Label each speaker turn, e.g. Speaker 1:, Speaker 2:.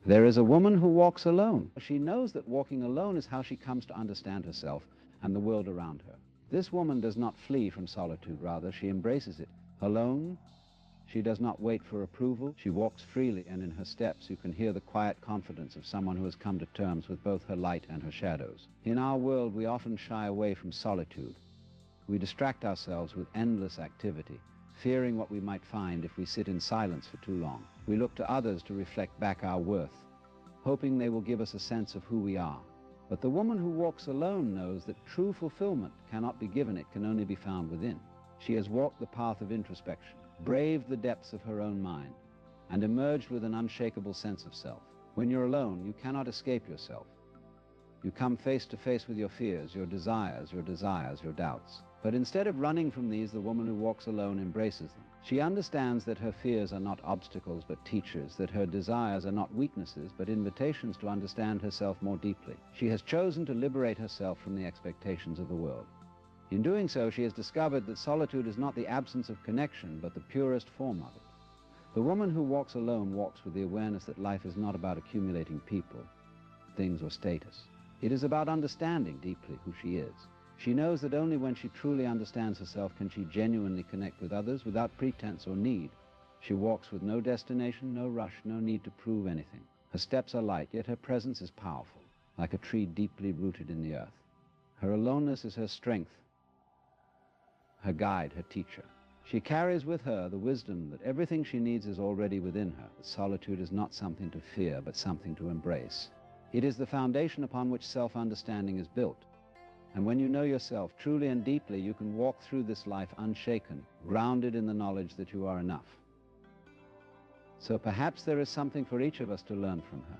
Speaker 1: There is a woman who walks alone. She knows that walking alone is how she comes to understand herself and the world around her. This woman does not flee from solitude, rather, she embraces it. Alone, she does not wait for approval. She walks freely, and in her steps you can hear the quiet confidence of someone who has come to terms with both her light and her shadows. In our world, we often shy away from solitude. We distract ourselves with endless activity, fearing what we might find if we sit in silence for too long. We look to others to reflect back our worth, hoping they will give us a sense of who we are. But the woman who walks alone knows that true fulfillment cannot be given, it can only be found within. She has walked the path of introspection, braved the depths of her own mind, and emerged with an unshakable sense of self. When you're alone, you cannot escape yourself. You come face to face with your fears, your desires, your doubts. But instead of running from these, the woman who walks alone embraces them. She understands that her fears are not obstacles but teachers, that her desires are not weaknesses but invitations to understand herself more deeply. She has chosen to liberate herself from the expectations of the world. In doing so, she has discovered that solitude is not the absence of connection but the purest form of it. The woman who walks alone walks with the awareness that life is not about accumulating people, things, or status. It is about understanding deeply who she is. She knows that only when she truly understands herself can she genuinely connect with others without pretense or need. She walks with no destination, no rush, no need to prove anything. Her steps are light, yet her presence is powerful, like a tree deeply rooted in the earth. Her aloneness is her strength, her guide, her teacher. She carries with her the wisdom that everything she needs is already within her. That solitude is not something to fear, but something to embrace. It is the foundation upon which self-understanding is built. And when you know yourself truly and deeply, you can walk through this life unshaken, grounded in the knowledge that you are enough. So perhaps there is something for each of us to learn from her.